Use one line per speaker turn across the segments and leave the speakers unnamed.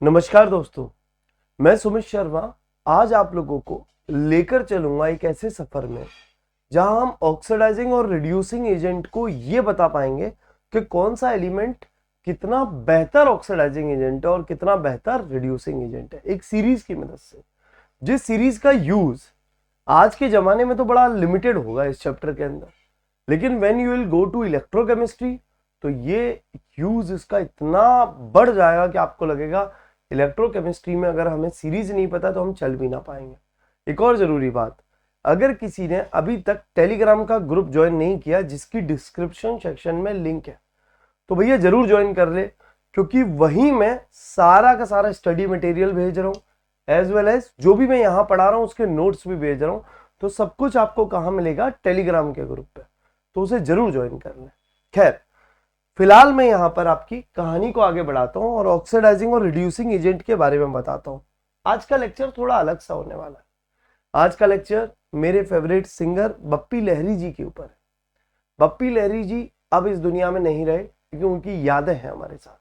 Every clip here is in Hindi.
नमस्कार दोस्तों, मैं सुमित शर्मा आज आप लोगों को लेकर चलूंगा एक ऐसे सफर में जहां हम ऑक्सीडाइजिंग और रिड्यूसिंग एजेंट को ये बता पाएंगे कि कौन सा एलिमेंट कितना बेहतर ऑक्सीडाइजिंग एजेंट है और कितना बेहतर रिड्यूसिंग एजेंट है, एक सीरीज की मदद से। जिस सीरीज का यूज आज के जमाने में तो बड़ा लिमिटेड होगा इस चैप्टर के अंदर, लेकिन when you will go to electrochemistry तो ये यूज इसका इतना बढ़ जाएगा कि आपको लगेगा इलेक्ट्रोकेमिस्ट्री में अगर हमें सीरीज नहीं पता तो हम चल भी ना पाएंगे। एक और जरूरी बात, अगर किसी ने अभी तक टेलीग्राम का ग्रुप ज्वाइन नहीं किया जिसकी डिस्क्रिप्शन सेक्शन में लिंक है तो भैया जरूर ज्वाइन कर ले, क्योंकि वहीं मैं सारा का सारा स्टडी मटेरियल भेज रहा हूँ एज वेल एज जो भी मैं यहाँ पढ़ा रहा हूँ उसके नोट्स भी भेज रहा हूँ। तो सब कुछ आपको कहाँ मिलेगा? टेलीग्राम के ग्रुप पे, तो उसे जरूर ज्वाइन कर लें। खैर, फिलहाल मैं यहां पर आपकी कहानी को आगे बढ़ाता हूं और ऑक्सीडाइजिंग और रिड्यूसिंग एजेंट के बारे में बताता हूं। आज का लेक्चर थोड़ा अलग सा होने वाला है। आज का लेक्चर मेरे फेवरेट सिंगर बप्पी लहरी जी के ऊपर है। बप्पी लहरी जी अब इस दुनिया में नहीं रहे, क्योंकि उनकी यादें हैं हमारे साथ,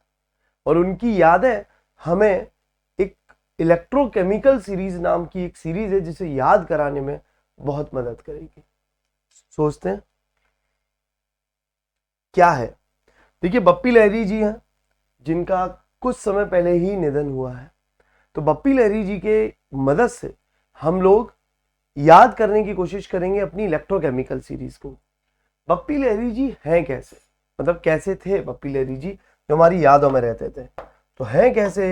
और उनकी यादें हमें एक इलेक्ट्रोकेमिकल सीरीज नाम की एक सीरीज है जिसे याद कराने में बहुत मदद करेगी। सोचते हैं क्या है। देखिए, बप्पी लहरी जी हैं जिनका कुछ समय पहले ही निधन हुआ है। तो बप्पी लहरी जी के मदद से हम लोग याद करने की कोशिश करेंगे अपनी इलेक्ट्रोकेमिकल सीरीज को। बप्पी लहरी जी हैं कैसे, मतलब कैसे थे बप्पी लहरी जी जो हमारी यादों में रहते थे। तो हैं कैसे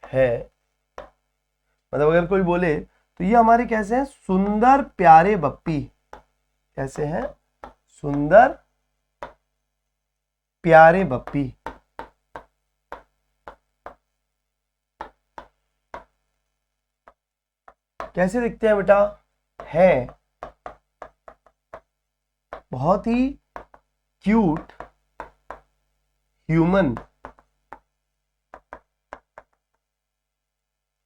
है, मतलब अगर कोई बोले तो ये हमारे कैसे हैं? सुंदर प्यारे बप्पी। कैसे हैं? सुंदर प्यारे बप्पी। कैसे दिखते हैं बेटा? है बहुत ही क्यूट ह्यूमन,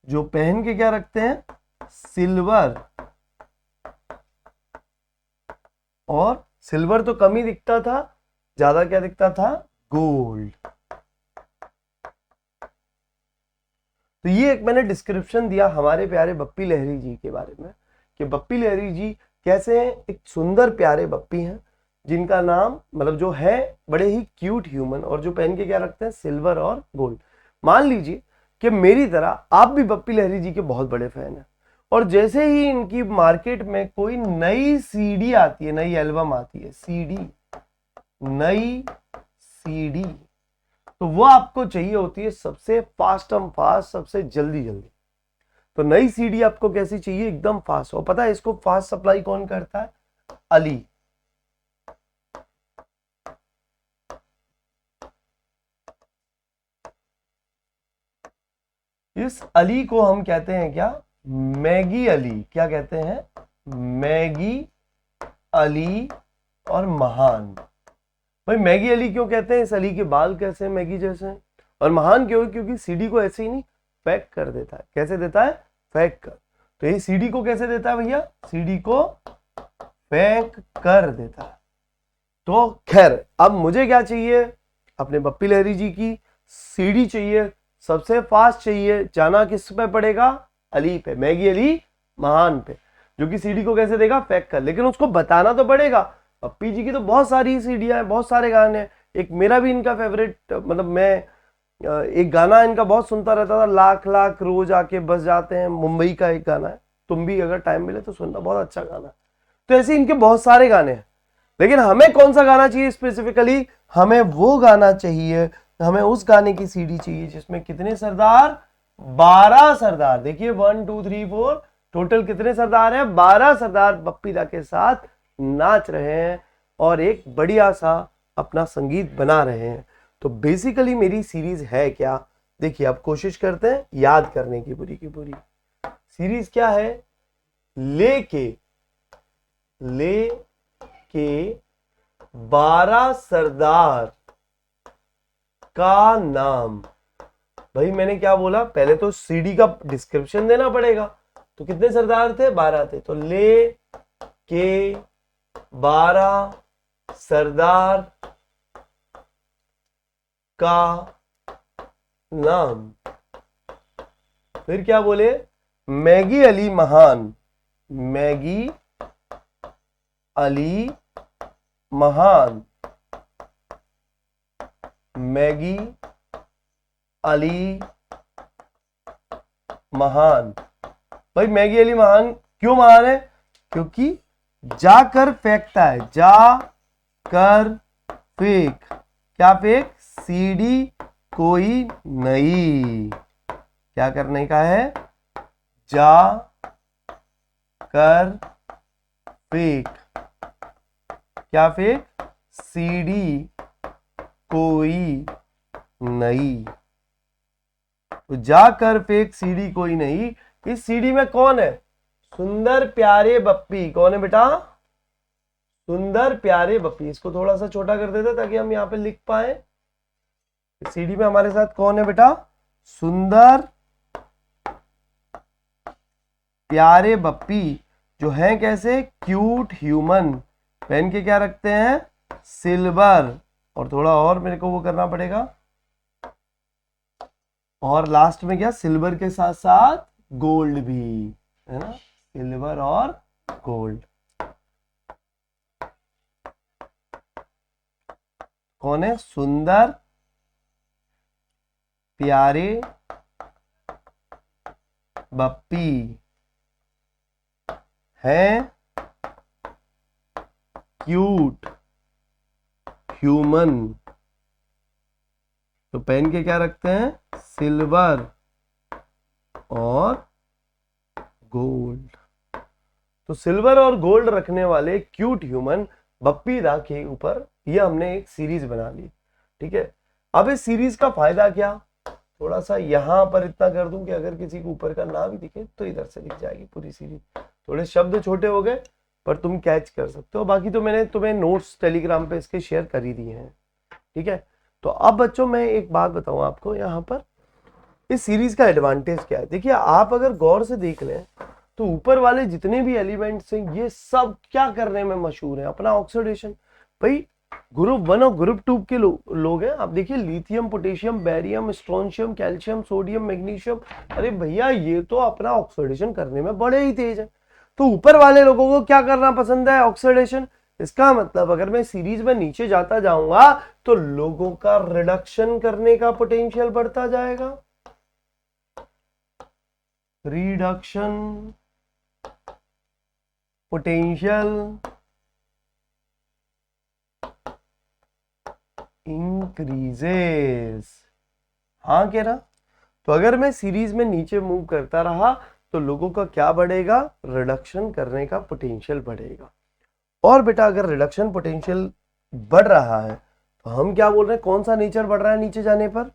जो पहन के क्या रखते हैं? सिल्वर। और सिल्वर तो कम ही दिखता था, ज्यादा क्या दिखता था? गोल्ड। तो ये एक मैंने डिस्क्रिप्शन दिया हमारे प्यारे बप्पी लहरी जी के बारे में कि बप्पी लहरी जी कैसे हैं। एक सुंदर प्यारे बप्पी हैं जिनका नाम, मतलब जो है बड़े ही क्यूट ह्यूमन, और जो पहन के क्या रखते हैं? सिल्वर और गोल्ड। मान लीजिए कि मेरी तरह आप भी बप्पी लहरी जी के बहुत बड़े फैन हैं, और जैसे ही इनकी मार्केट में कोई नई सीडी आती है, नई एल्बम आती है, सीडी, नई सीडी, तो वो आपको चाहिए होती है सबसे फास्ट एंड फास्ट, सबसे जल्दी जल्दी। तो नई सीडी आपको कैसी चाहिए? एकदम फास्ट। और पता है इसको फास्ट सप्लाई कौन करता है? अली। इस अली को हम कहते हैं क्या? मैगी अली। क्या कहते हैं? मैगी अली और महान। भाई मैगी अली क्यों कहते हैं? इस अली के बाल कैसे हैं? मैगी जैसे हैं। और महान क्यों? क्योंकि सीडी को ऐसे ही नहीं, फेंक कर देता है। कैसे देता है? फेंक कर। तो ये सीडी को कैसे देता है भैया? सीडी को फेंक कर देता है। तो खैर, अब मुझे क्या चाहिए? अपने बप्पी लहरी जी की सीडी चाहिए, सबसे फास्ट चाहिए। जाना किस पे पड़ेगा? अली पे, मैगी अली महान पे, जो कि सीडी को कैसे देगा? फेंक कर। लेकिन उसको बताना तो पड़ेगा। पप्पी जी की तो बहुत सारी सीडियां हैं, बहुत सारे गाने हैं। एक मेरा भी इनका फेवरेट, मतलब मैं एक गाना इनका बहुत सुनता रहता था, लाख लाख रोज आके बस जाते हैं, मुंबई का एक गाना है, तुम भी अगर टाइम मिले तो सुनना, बहुत अच्छा गाना है। तो ऐसे इनके बहुत सारे गाने हैं, लेकिन हमें कौन सा गाना चाहिए स्पेसिफिकली? हमें वो गाना चाहिए, हमें उस गाने की सीडी चाहिए जिसमें कितने सरदार? 12 सरदार। देखिए 1 2 3 4, टोटल कितने सरदार हैं? 12 सरदार बप्पी दा के साथ नाच रहे हैं और एक बढ़िया सा अपना संगीत बना रहे हैं। तो बेसिकली मेरी सीरीज है क्या? देखिए, अब कोशिश करते हैं याद करने की पूरी की पूरी। सीरीज क्या है? लेके 12 सरदार का नाम। भाई मैंने क्या बोला? पहले तो सीडी का डिस्क्रिप्शन देना पड़ेगा। तो कितने सरदार थे? 12 थे। तो ले के 12 सरदार का नाम। फिर क्या बोले, मैगी अली महान, मैगी अली महान, मैगी अली महान। भाई मैगी अली महान क्यों महान है? क्योंकि जाकर फेंकता है, जाकर फेंक, क्या फेंक, सीडी कोई नहीं, क्या करने का है, जा कर फेंक, क्या फेंक, सीडी कोई नहीं। तो जाकर फेंक सीडी कोई नहीं, इस सीडी में कौन है, सुंदर प्यारे बप्पी। कौन है बेटा, सुंदर प्यारे बप्पी। इसको थोड़ा सा छोटा कर देते ताकि हम यहाँ पे लिख पाए। सीडी में हमारे साथ कौन है बेटा, सुंदर प्यारे बप्पी, जो है कैसे, क्यूट ह्यूमन, पहन के क्या रखते हैं, सिल्वर, और थोड़ा और मेरे को वो करना पड़ेगा, और लास्ट में क्या, सिल्वर के साथ साथ गोल्ड भी है ना, सिल्वर और गोल्ड। कौन है, सुंदर प्यारे बप्पी है क्यूट ह्यूमन, तो पहन के क्या रखते हैं, सिल्वर और गोल्ड। तो सिल्वर और गोल्ड रखने वाले क्यूट ह्यूमन बप्पी दा के ऊपर ये हमने एक सीरीज बना ली। ठीक है, अब इस सीरीज का फायदा क्या, थोड़ा सा यहां पर इतना कर दूं कि अगर किसी को ऊपर का ना भी दिखे तो इधर से दिख जाएगी पूरी सीरीज। थोड़े शब्द छोटे हो गए पर तुम कैच कर सकते हो, बाकी तो मैंने तुम्हें नोट्स टेलीग्राम पे इसके शेयर कर ही दिए हैं। ठीक है, तो अब बच्चों मैं एक बात बताऊं आपको, यहाँ पर इस सीरीज का एडवांटेज क्या है। देखिए आप अगर गौर से देख लें तो ऊपर वाले जितने भी एलिमेंट्स हैं ये सब क्या करने में मशहूर हैं, अपना ऑक्सीडेशन। भाई ग्रुप 1 और ग्रुप 2 के लोग हैं। आप देखिए lithium, potassium, barium, strontium, calcium, sodium, magnesium, अरे भैया ये तो अपना ऑक्सीडेशन करने में बड़े ही तेज है। तो ऊपर वाले लोगों को क्या करना पसंद है, ऑक्सीडेशन। इसका मतलब अगर मैं सीरीज में नीचे जाता जाऊंगा तो लोगों का रिडक्शन करने का पोटेंशियल बढ़ता जाएगा, रिडक्शन पोटेंशियल इंक्रीजेस। हाँ कह रहा, तो अगर मैं सीरीज में नीचे मूव करता रहा तो लोगों का क्या बढ़ेगा, रिडक्शन करने का पोटेंशियल बढ़ेगा। और बेटा अगर रिडक्शन पोटेंशियल बढ़ रहा है तो हम क्या बोल रहे हैं, कौन सा नेचर बढ़ रहा है नीचे जाने पर,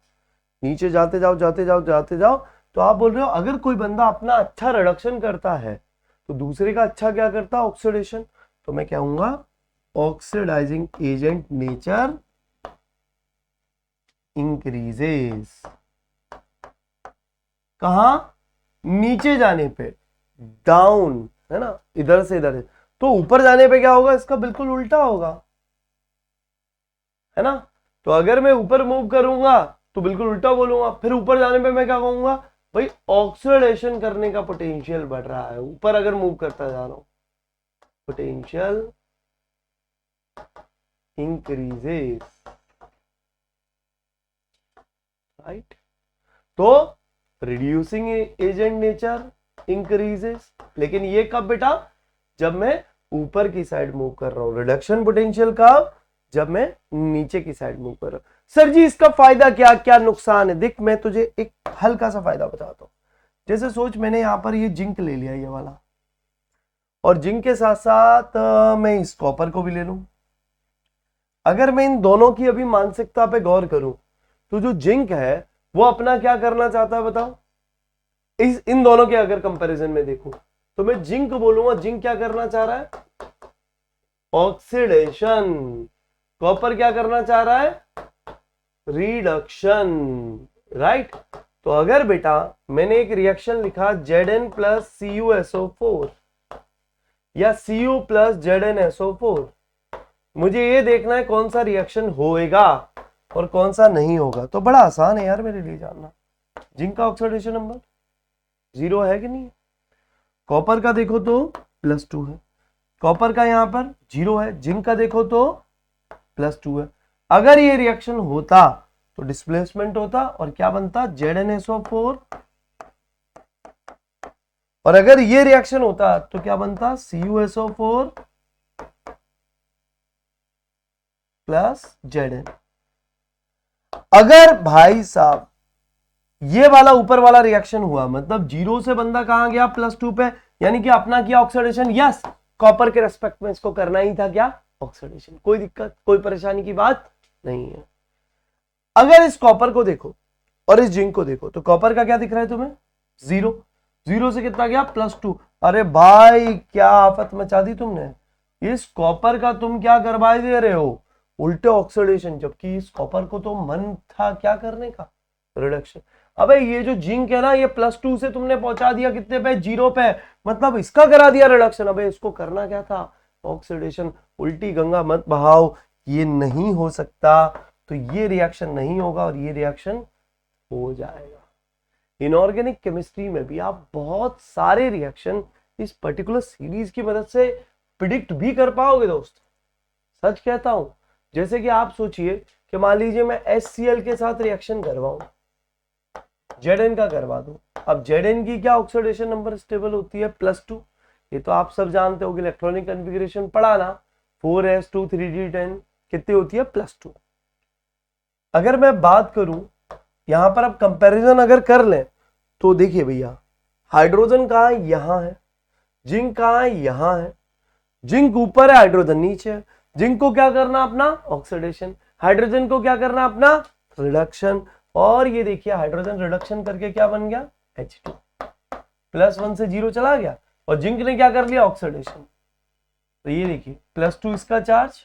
नीचे जाते जाओ जाते जाओ जाते जाओ, तो आप बोल रहे हो अगर कोई बंदा अपना अच्छा रिडक्शन करता है तो दूसरे का अच्छा क्या करता है, ऑक्सीडेशन। तो मैं कहूंगा ऑक्सीडाइजिंग एजेंट नेचर इंक्रीजेस। कहां, नीचे जाने पे, डाउन है ना, इधर से इधर। तो ऊपर जाने पे क्या होगा, इसका बिल्कुल उल्टा होगा, है ना। तो अगर मैं ऊपर मूव करूंगा तो बिल्कुल उल्टा बोलूंगा, फिर ऊपर जाने पे मैं क्या कहूंगा, भाई ऑक्सीडेशन करने का पोटेंशियल बढ़ रहा है, ऊपर अगर मूव करता जा रहा हूं, पोटेंशियल इंक्रीजेस, राइट। तो रिड्यूसिंग एजेंट नेचर इंक्रीजेस, लेकिन ये कब बेटा, जब मैं ऊपर की साइड मूव कर रहा हूं। रिडक्शन पोटेंशियल कब, जब मैं नीचे की साइड मूव कर रहा हूं। सर जी इसका फायदा क्या क्या नुकसान है, देख मैं तुझे एक हल्का सा फायदा बताता हूं। जैसे सोच मैंने यहां पर ये जिंक ले लिया ये वाला, और जिंक के साथ साथ मैं इस कॉपर को भी ले लूं। अगर मैं इन दोनों की अभी मानसिकता पे गौर करूं तो जो जिंक है वो अपना क्या करना चाहता है बताओ, इन दोनों के अगर कंपैरिजन में देखूं तो मैं जिंक बोलूंगा, जिंक क्या करना चाह रहा है, ऑक्सीडेशन। कॉपर क्या करना चाह रहा है, रिडक्शन, राइट। तो अगर बेटा मैंने एक रिएक्शन लिखा Zn प्लस CuSO4 या Cu प्लस ZnSO4, मुझे ये देखना है कौन सा रिएक्शन होएगा और कौन सा नहीं होगा। तो बड़ा आसान है यार मेरे लिए जानना, जिंक का ऑक्सीडेशन नंबर जीरो है कि नहीं? कॉपर का देखो तो +2 है, कॉपर का यहां पर 0 है, जिंक का देखो तो +2 है। अगर ये रिएक्शन होता तो डिस्प्लेसमेंट होता और क्या बनता? ZnSO4, और अगर ये रिएक्शन होता तो क्या बनता? CuSO4 plus Zn। अगर भाई साहब ये वाला ऊपर वाला रिएक्शन हुआ, मतलब 0 से बंदा कहां गया? +2 पे, यानी कि अपना किया ऑक्सीडेशन। यस, कॉपर के रेस्पेक्ट में इसको करना ही था क्या? ऑक्सीडेशन। कोई दिक्कत, कोई परेशानी की बात नहीं है। अगर इस कॉपर को देखो और इस जिंक को देखो तो कॉपर का क्या दिख रहा है तुम्हें? 0, 0 से कितना गया? +2। अरे भाई क्या आफत मचा दी तुमने, इस कॉपर का तुम क्या करवा दे रहे हो? उल्टे ऑक्सीडेशन, जबकि इस कॉपर को तो मन था क्या करने का? रिडक्शन। अबे ये जो जिंक है ना, ये +2 से तुमने पहुंचा दिया कितने पे? 0 पे, मतलब इसका करा दिया रिडक्शन। अबे इसको करना क्या था? ऑक्सीडेशन। उल्टी गंगा मत बहाओ, ये नहीं हो सकता। तो ये रिएक्शन नहीं होगा और ये रिएक्शन हो जाएगा। इनऑर्गेनिक केमिस्ट्री में भी आप बहुत सारे रिएक्शन इस पर्टिकुलर सीरीज की मदद से प्रिडिक्ट भी कर पाओगे दोस्त, सच कहता हूं। जैसे कि आप सोचिए कि मान लीजिए मैं HCl के साथ रिएक्शन करवाऊं, Zn का करवा दूं। अब Zn की क्या ऑक्सीडेशन नंबर स्टेबल होती है? +2। ये तो आप सब जानते हो कि इलेक्ट्रॉनिक कॉन्फ़िगरेशन पढ़ा ना, 4s2 3d10 कितनी होती है? +2। अगर मैं बात करूं यहां पर, अब कंपैरिजन अगर कर लें तो देखिए भैया, हाइड्रोजन कहां है? यहां है। जिंक कहां है? यहां है। जिंक ऊपर है, हाइड्रोजन नीचे है। जिंक को क्या करना अपना? ऑक्सीडेशन। हाइड्रोजन को क्या करना अपना? रिडक्शन। और ये देखिए हाइड्रोजन रिडक्शन करके क्या बन गया? H2। +1 से 0 चला गया और जिंक ने क्या कर लिया? ऑक्सीडेशन। तो ये देखिए +2 इसका चार्ज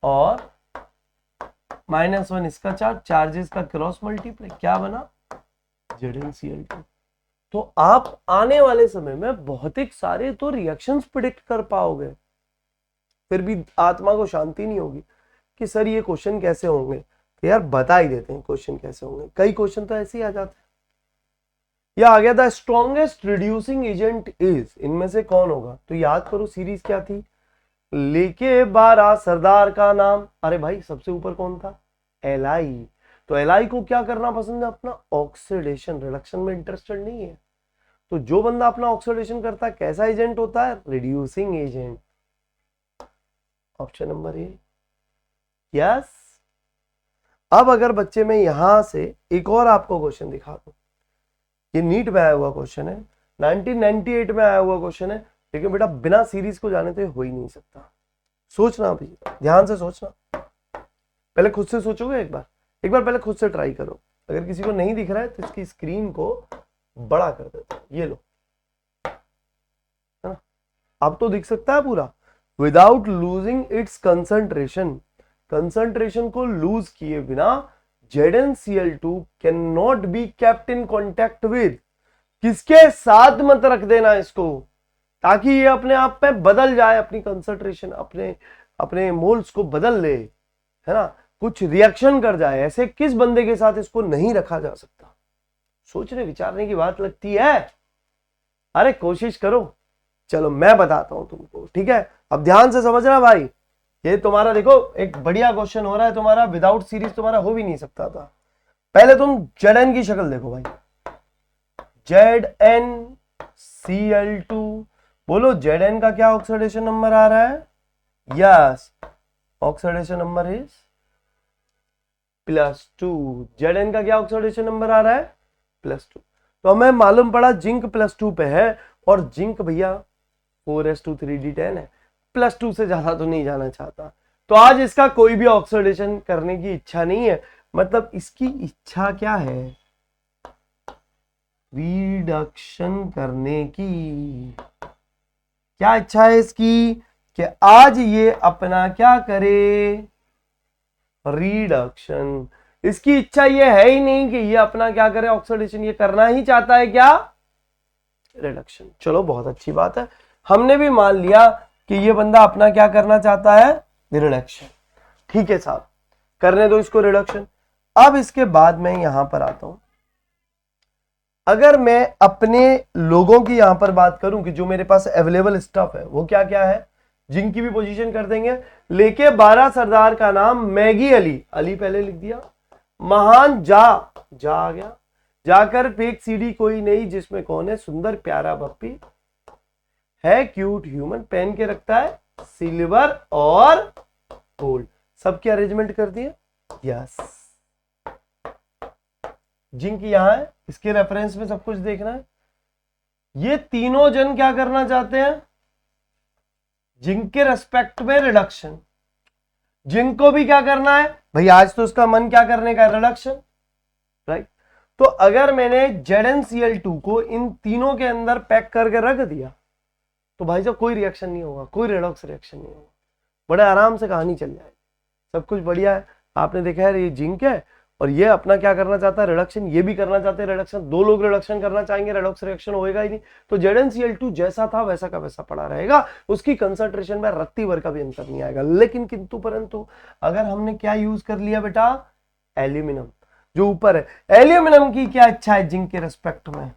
और -1 इसका चार्ज, चार्जेस का क्रॉस मल्टीप्लाई, क्या बना? ZnCl2। तो आप आने वाले समय में बहुत ही सारे तो रिएक्शंस प्रिडिक्ट कर पाओगे। फिर भी आत्मा को शांति नहीं होगी कि सर ये क्वेश्चन कैसे होंगे। तो यार बता ही देते हैं क्वेश्चन कैसे होंगे। कई क्वेश्चन तो ऐसे ही आ जाते हैं। यह आ गया the strongest reducing agent is, इनमें से कौन होगा? तो याद करो सीरीज क्या थी? लेके 12 सरदार का नाम। अरे भाई सबसे ऊपर कौन था? Li। तो Li को क्या करना पसंद है? अपना ऑक्सीडेशन। रिडक्शन में इंटरेस्टेड नहीं है। तो जो बंदा अपना ऑक्सीडेशन करता है कैसा एजेंट होता है? Reducing agent. Option number A. Yes. अब अगर बच्चे में यहां से एक और आपको क्वेश्चन दिखा दूं, ये नीट में आया हुआ क्वेश्चन है, 1998 में आया हुआ क्वेश्चन है, लेकिन बेटा बिना सीरीज को जाने तो हो ही नहीं सकता। सोचना अभी, ध्यान से सोचना। पहले खुद से सोचोगे, एक बार पहले खुद से ट्राई करो। अगर किसी को नहीं दिख रहा है तो इसकी स्क्रीन को बड़ा कर देता हूं, ये लो, है ना? अब तो दिख सकता है पूरा। Without losing its concentration, concentration को लूज किए बिना ZnCl2 can not be kept in contact with, किसके साथ मत रख देना इसको, ताकि ये अपने आप पे बदल जाए, अपनी कंसंट्रेशन, अपने अपने मोल्स को बदल ले, है ना, कुछ रिएक्शन कर जाए। ऐसे किस बंदे के साथ इसको नहीं रखा जा सकता? सोचने विचारने की बात लगती है। अरे कोशिश करो। चलो मैं बताता हूं तुमको, ठीक है? अब ध्यान से समझना भाई। ये तुम्हारा देखो एक बढ़िया क्वेश्चन हो रहा है तुम्हारा, विदाउट सीरीज तुम्हारा हो भी नहीं सकता था। पहले तुम Zn की शक्ल देखो भाई, ZnCl2। बोलो Zn का क्या ऑक्सीडेशन नंबर आ रहा है? Yes, oxidation number is +2। Zn का क्या ऑक्सीडेशन नंबर आ रहा है? +2। तो हमें मालूम पड़ा जिंक +2 पे है और जिंक भैया 4s2 3d10 है, +2 से ज्यादा तो नहीं जाना चाहता। तो आज इसका कोई भी ऑक्सीडेशन करने की इच्छा नहीं है। मतलब इसकी इच्छा क्या है? रिडक्शन करने की। क्या इच्छा है इसकी? कि आज ये अपना क्या करे? रिडक्शन। इसकी इच्छा ये है ही नहीं कि ये अपना क्या करे? ऑक्सीडेशन। ये करना ही चाहता है क्या? रिडक्शन। चलो बहुत अच्छी बात है, हमने भी मान लिया कि ये बंदा अपना क्या करना चाहता है? रिडक्शन। ठीक है साहब, करने दो इसको रिडक्शन। अब इसके बाद मैं यहां पर आता हूं, अगर मैं अपने लोगों की यहां पर बात करूं कि जो मेरे पास अवेलेबल स्टफ है वो क्या क्या है, जिंक की भी पोजीशन कर देंगे। लेके 12 सरदार का नाम मैगी अली, अली पहले लिख दिया। महान जा आ गया। जाकर फेक सीडी कोई नहीं जिसमें कौन है, सुंदर प्यारा पप्पी है, क्यूट ह्यूमन, पहन के रखता है सिल्वर और गोल्ड। सबकी अरेंजमेंट कर दिए। यस, जिंक यहां है, इसके रेफरेंस में सब कुछ देखना है। ये तीनों जन क्या करना चाहते हैं, जिंक के रेस्पेक्ट में रिडक्शन। जिंक को भी क्या करना है भाई, आज तो उसका मन क्या करने का, रिडक्शन, राइट। तो अगर मैंने ZnCl2 को इन तीनों के अंदर पैक करके रख दिया तो भाई साहब कोई रिएक्शन नहीं होगा, कोई रेडॉक्स रिएक्शन नहीं होगा, बड़े आराम से कहानी चल जाएगी, सब कुछ बढ़िया है। आपने देखा है ये जिंक है और ये अपना क्या करना चाहता है, रिडक्शन, ये भी करना चाहते हैं रिडक्शन, दो लोग रिडक्शन करना चाहेंगे, रेडॉक्स रिएक्शन होएगा ही नहीं। तो ZnCl2 जैसा था वैसा का वैसा पड़ा रहेगा, उसकी कंसंट्रेशन में रत्ती भर का भी अंतर नहीं आएगा। लेकिन किंतु परंतु अगर हमने क्या यूज कर लिया बेटा, एल्यूमिनियम, जो ऊपर है, एल्यूमिनियम की क्या अच्छा है जिंक के रेस्पेक्ट में,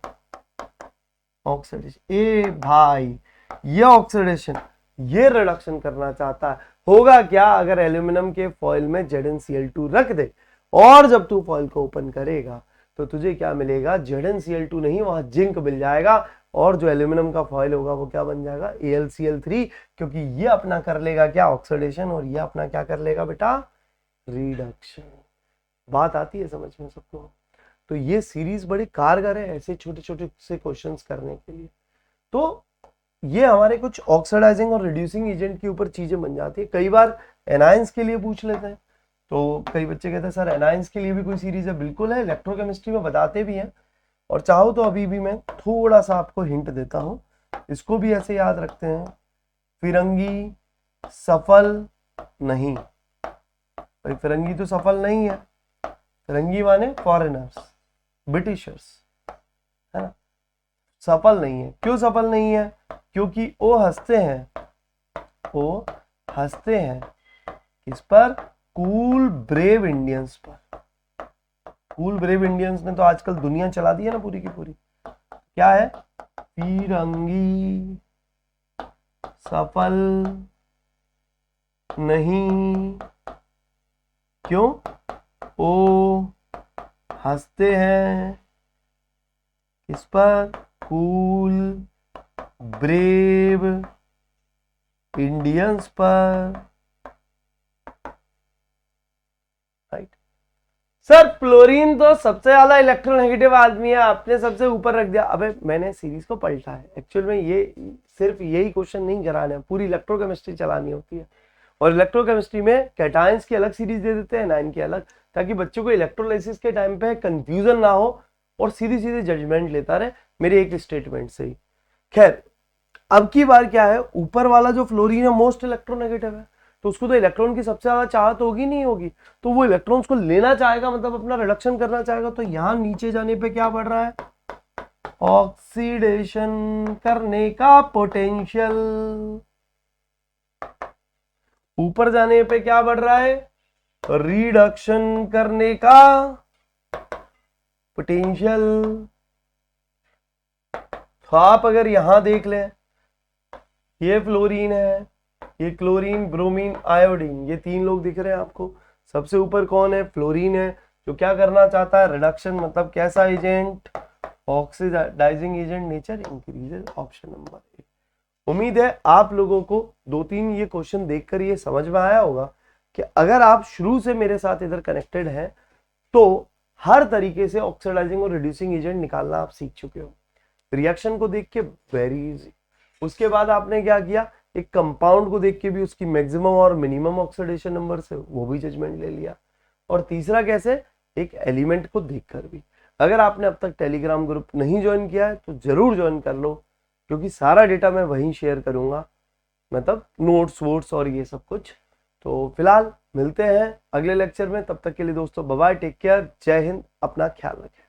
ऑक्सीडेशन। ए भाई ये ऑक्सीडेशन, ये रिडक्शन करना चाहता है। होगा क्या, अगर एल्यूमिनियम के फॉइल में ZnCl2 रख दे और जब तू फॉइल को ओपन करेगा तो तुझे क्या मिलेगा, ZnCl2 नहीं, वहां जिंक मिल जाएगा और जो एल्यूमिनियम का फॉइल होगा वो क्या बन जाएगा, AlCl3, क्योंकि ये अपना कर लेगा क्या, ऑक्सीडेशन, और ये अपना क्या कर लेगा बेटा, रिडक्शन। बात आती है समझ में सबको। तो ये सीरीज बड़ी कारगर है ऐसे छोटे छोटे से क्वेश्चंस करने के लिए। तो ये हमारे कुछ ऑक्सीडाइजिंग और रिड्यूसिंग एजेंट के ऊपर चीजें बन जाती है। कई बार एनाइंस के लिए पूछ लेते हैं, तो कई बच्चे कहते हैं सर एनाइंस के लिए भी कोई सीरीज है, बिल्कुल है, इलेक्ट्रोकेमिस्ट्री में बताते भी हैं। और चाहो तो अभी भी मैं थोड़ा सा आपको हिंट देता हूं, इसको भी ऐसे याद रखते हैं, फिरंगी सफल नहीं, भाई फिरंगी तो सफल नहीं है, फिरंगी माने फॉरेनर्स, ब्रिटिशर्स, है ना, सफल नहीं है। क्यों सफल नहीं है, क्योंकि वो हंसते हैं किस पर, कूल ब्रेव इंडियंस पर। कूल ब्रेव इंडियंस ने तो आजकल दुनिया चला दी है ना पूरी की पूरी। क्या है, फिरंगी सफल नहीं, क्यों, ओ हंसते हैं किस पर, कूल ब्रेव इंडियंस पर, राइट। सर फ्लोरीन तो सबसे ज्यादा इलेक्ट्रोनेगेटिव आदमी है, आपने सबसे ऊपर रख दिया। अबे मैंने सीरीज को पलटा है, एक्चुअल में ये सिर्फ यही क्वेश्चन नहीं कराने हैं, पूरी इलेक्ट्रोकेमिस्ट्री चलानी होती है। और इलेक्ट्रोकेमिस्ट्री में कैटायंस की अलग सीरीज दे देते हैं, एनायन की अलग, ताकि बच्चों को इलेक्ट्रोलाइसिस के टाइम पे कंफ्यूजन ना हो और सीधी सीधी जजमेंट लेता रहे मेरे एक स्टेटमेंट से ही। खैर अब की बार क्या है, ऊपर वाला जो फ्लोरीन है मोस्ट इलेक्ट्रोनेगेटिव है, तो उसको तो इलेक्ट्रॉन की सबसे ज्यादा चाहत होगी नहीं होगी, तो वो इलेक्ट्रॉन्स को लेना चाहेगा, मतलब अपना रिडक्शन करना चाहेगा। तो यहां नीचे जाने पे क्या बढ़ रहा है, ऑक्सीडेशन करने का पोटेंशियल, ऊपर जाने पे क्या बढ़ रहा है, रिडक्शन करने का पोटेंशियल। तो आप अगर यहां देख लें, ये फ्लोरीन है, ये क्लोरीन, ब्रोमीन, आयोडीन, ये तीन लोग दिख रहे हैं आपको। सबसे ऊपर कौन है, फ्लोरीन है, जो क्या करना चाहता है, रिडक्शन, मतलब कैसा agent, oxidising agent, nature increases, option number 1। उम्मीद है आप लोगों को दो तीन ये क्वेश्चन देखकर ये समझ में आया होगा कि अगर आप शुरू से मेरे साथ इधर कनेक्टेड हैं तो हर तरीके से ऑक्सीडाइजिंग और रिड्यूसिंग एजेंट निकालना आप सीख चुके हो। रिएक्शन को देख के वेरी इजी, उसके बाद आपने क्या किया, एक कंपाउंड को देख के भी उसकी मैक्सिमम और मिनिमम ऑक्सीडेशन नंबर से वो भी जजमेंट ले लिया। और तीसरा कैसे, एक एलिमेंट को देखकर भी। अगर आपने अब तक टेलीग्राम ग्रुप नहीं ज्वाइन किया है तो जरूर ज्वाइन कर लो, क्योंकि सारा डेटा मैं वहीं शेयर करूंगा, मतलब नोट्स वोट्स और ये सब कुछ। तो फिलहाल मिलते हैं अगले लेक्चर में, तब तक के लिए दोस्तों बाय बाय, टेक केयर, जय हिंद, अपना ख्याल रखें।